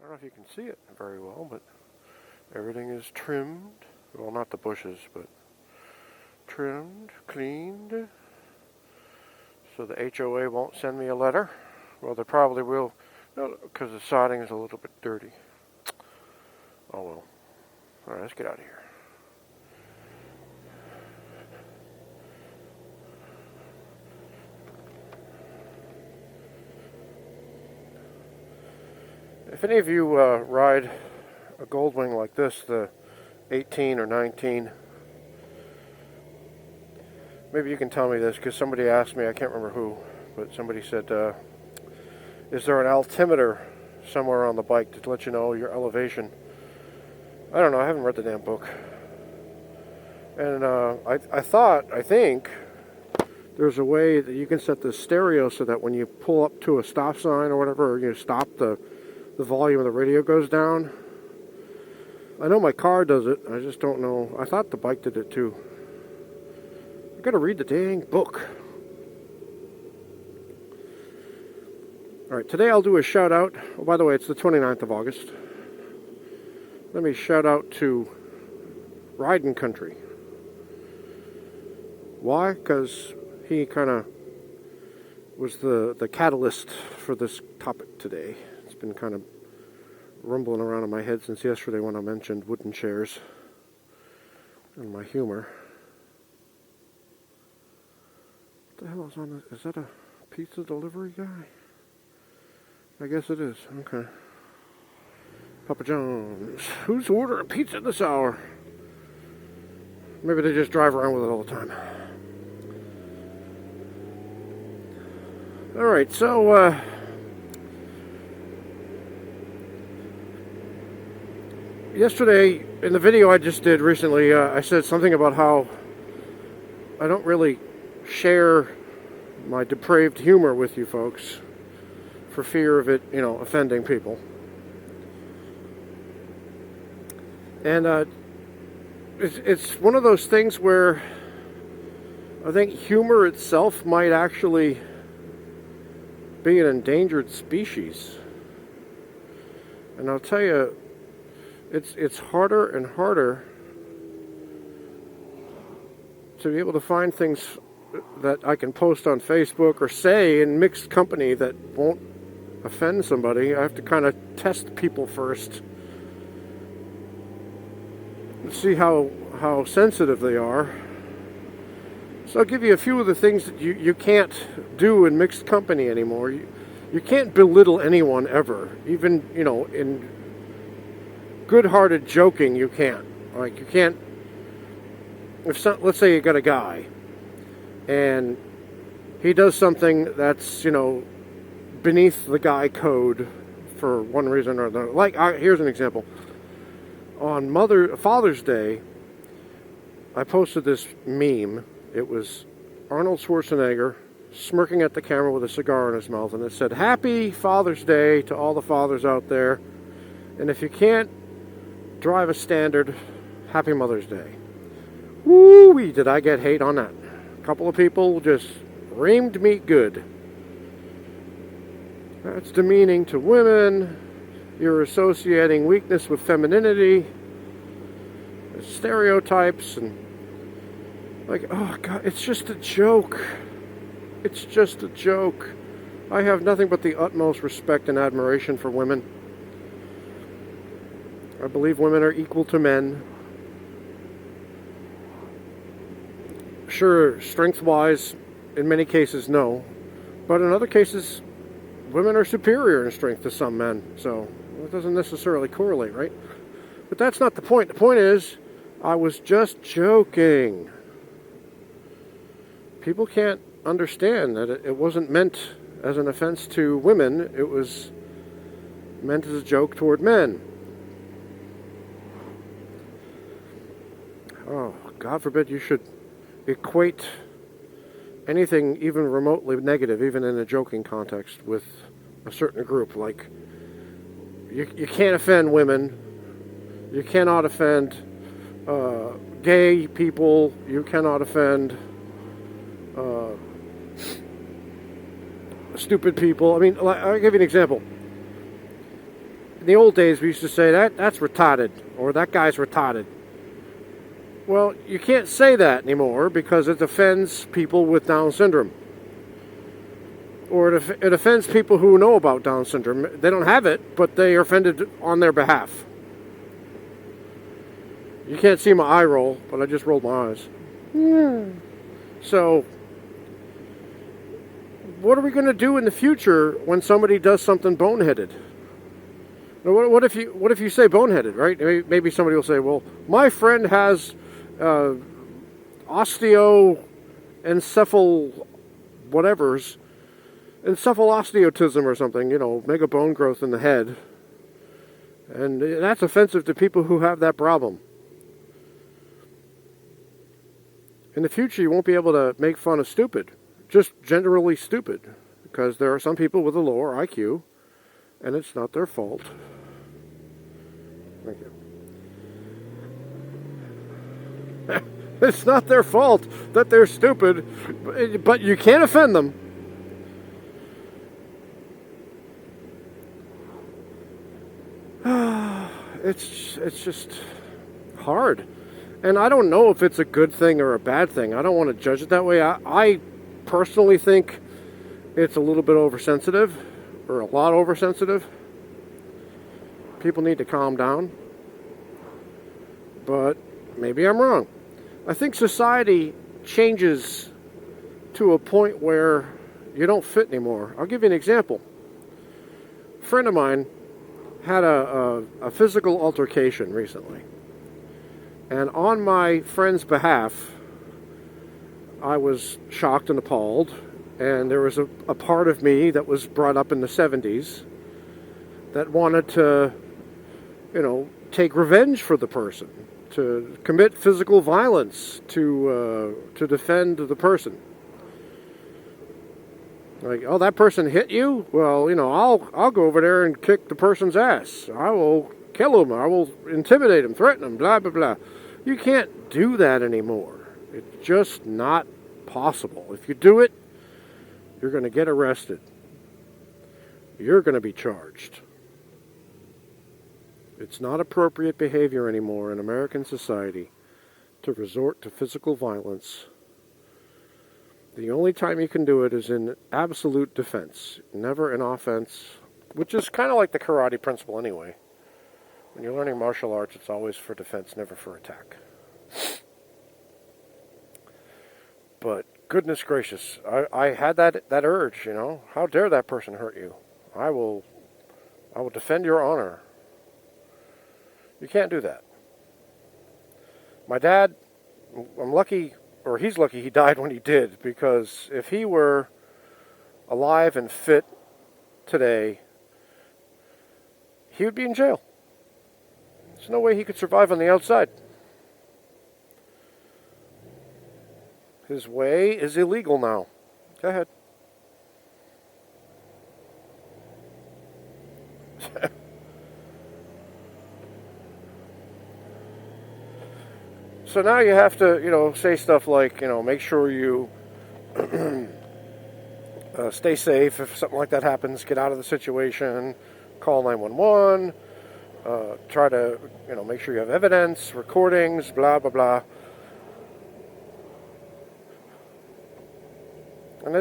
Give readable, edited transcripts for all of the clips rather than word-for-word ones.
don't know if you can see it very well, but everything is trimmed. Well, not the bushes, but trimmed, cleaned. So the HOA won't send me a letter. Well, they probably will, because the siding is a little bit dirty. Oh well. All right, let's get out of here. If any of you ride a Goldwing like this, the 18 or 19, maybe you can tell me this, because somebody asked me, I can't remember who, but somebody said, is there an altimeter somewhere on the bike to let you know your elevation? I don't know, I haven't read the damn book. And I think there's a way that you can set the stereo so that when you pull up to a stop sign or whatever, or you stop, the volume of the radio goes down. I know my car does it, I just don't know. I thought the bike did it too. I gotta read the dang book. Alright, today I'll do a shout out. Oh, by the way, it's the 29th of August. Let me shout out to Riding Country. Why? Because he kind of was the catalyst for this topic today. It's been kind of rumbling around in my head since yesterday when I mentioned wooden chairs and my humor. What the hell is on this? Is that a pizza delivery guy? I guess it is. Okay. Papa John's. Who's ordering pizza this hour? Maybe they just drive around with it all the time. Alright, so yesterday, in the video I just did recently, I said something about how I don't really share my depraved humor with you folks for fear of it, offending people. And it's one of those things where I think humor itself might actually be an endangered species. And I'll tell you, it's harder and harder to be able to find things that I can post on Facebook or say in mixed company that won't offend somebody. I have to kind of test people first. Let's see how sensitive they are. So I'll give you a few of the things that you can't do in mixed company anymore. You can't belittle anyone ever. Even, in good-hearted joking, you can't. Like, you can't... let's say you got a guy, and he does something that's, beneath the guy code for one reason or another. Like, here's an example. On Father's Day, I posted this meme. It was Arnold Schwarzenegger smirking at the camera with a cigar in his mouth, and it said, "Happy Father's Day to all the fathers out there, and if you can't drive a standard, Happy Mother's Day." Woo-wee, did I get hate on that. A couple of people just reamed me good. That's demeaning to women. You're associating weakness with femininity, stereotypes, and like, oh God, it's just a joke. It's just a joke. I have nothing but the utmost respect and admiration for women. I believe women are equal to men. Sure, strength-wise, in many cases, no. But in other cases, women are superior in strength to some men. So it doesn't necessarily correlate, right? But that's not the point. The point is, I was just joking. People can't understand that it wasn't meant as an offense to women. It was meant as a joke toward men. Oh, God forbid you should equate anything even remotely negative, even in a joking context, with a certain group. Like, you can't offend women. You cannot offend gay people. You cannot offend stupid people. I mean, I'll give you an example. In the old days, we used to say that's retarded, or that guy's retarded. Well, you can't say that anymore because it offends people with Down syndrome. Or it offends people who know about Down syndrome. They don't have it, but they are offended on their behalf. You can't see my eye roll, but I just rolled my eyes. So, what are we going to do in the future when somebody does something boneheaded? What if you say boneheaded, right? Maybe somebody will say, well, my friend has encephalostiotism or something, mega bone growth in the head. And that's offensive to people who have that problem. In the future, you won't be able to make fun of stupid, just generally stupid, because there are some people with a lower IQ, and it's not their fault. Thank you. It's not their fault that they're stupid, but you can't offend them. It's just hard. And I don't know if it's a good thing or a bad thing. I don't want to judge it that way. I personally think it's a little bit oversensitive, or a lot oversensitive. People need to calm down. But maybe I'm wrong. I think society changes to a point where you don't fit anymore. I'll give you an example. A friend of mine had a physical altercation recently. And on my friend's behalf, I was shocked and appalled. And there was a part of me that was brought up in the 70s that wanted to, take revenge for the person, to commit physical violence, to defend the person. Like, oh, that person hit you? Well, I'll go over there and kick the person's ass. I will kill him. I will intimidate him, threaten him, blah, blah, blah. You can't do that anymore. It's just not possible. If you do it, you're going to get arrested. You're going to be charged. It's not appropriate behavior anymore in American society to resort to physical violence. The only time you can do it is in absolute defense, never in offense, which is kind of like the karate principle anyway. When you're learning martial arts, it's always for defense, never for attack. But goodness gracious, I had that urge, How dare that person hurt you? I will defend your honor. You can't do that. My dad, I'm lucky, or he's lucky he died when he did, because if he were alive and fit today, he would be in jail. There's no way he could survive on the outside. His way is illegal now. Go ahead. So now you have to, say stuff like, make sure you stay safe. If something like that happens, get out of the situation, call 911, try to, make sure you have evidence, recordings, blah, blah, blah. And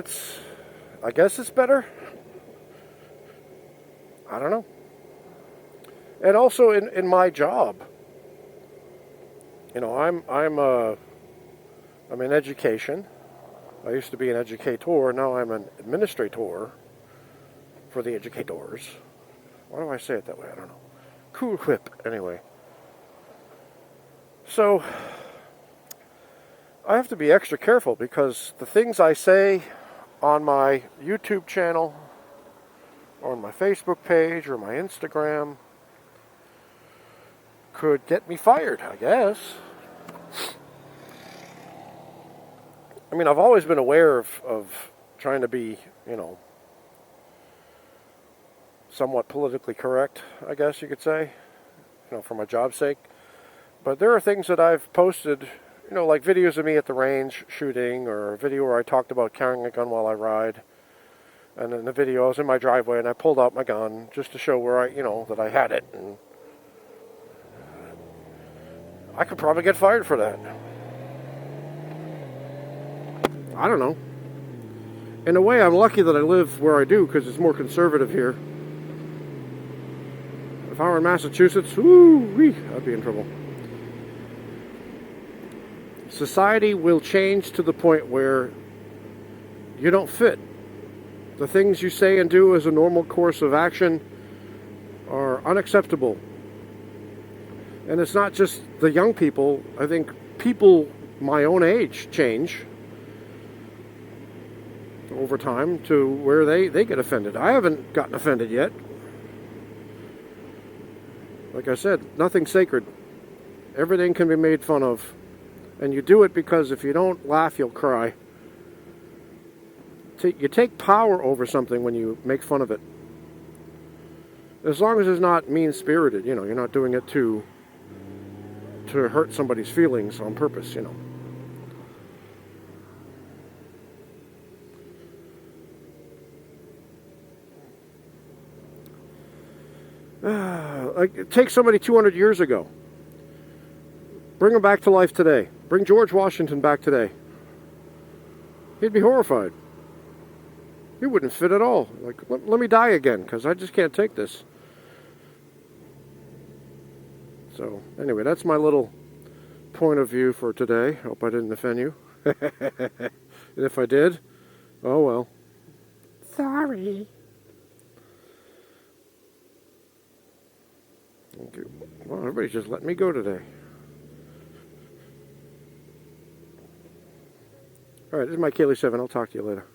I guess it's better. I don't know. And also in my job, I'm in education. I used to be an educator. Now I'm an administrator for the educators. Why do I say it that way? I don't know. Cool whip, anyway. So I have to be extra careful because the things I say on my YouTube channel, or on my Facebook page, or my Instagram could get me fired, I guess. I mean, I've always been aware of trying to be, somewhat politically correct, I guess you could say, for my job's sake. But there are things that I've posted, like videos of me at the range shooting, or a video where I talked about carrying a gun while I ride. And in the video, I was in my driveway and I pulled out my gun just to show where I, that I had it. And I could probably get fired for that. I don't know. In a way, I'm lucky that I live where I do because it's more conservative here. If I were in Massachusetts, woo-wee, I'd be in trouble. Society will change to the point where you don't fit. The things you say and do as a normal course of action are unacceptable. And it's not just the young people. I think people my own age change over time to where they get offended. I haven't gotten offended yet. Like I said, nothing's sacred. Everything can be made fun of. And you do it because if you don't laugh, you'll cry. You take power over something when you make fun of it. As long as it's not mean-spirited, you're not doing it to hurt somebody's feelings on purpose, Like, take somebody 200 years ago. Bring them back to life today. Bring George Washington back today. He'd be horrified. He wouldn't fit at all. Like, let me die again, because I just can't take this. So, anyway, that's my little point of view for today. Hope I didn't offend you. And if I did, oh well. Sorry. Okay. Well, everybody's just letting me go today. Alright, this is my Kaylee 7. I'll talk to you later.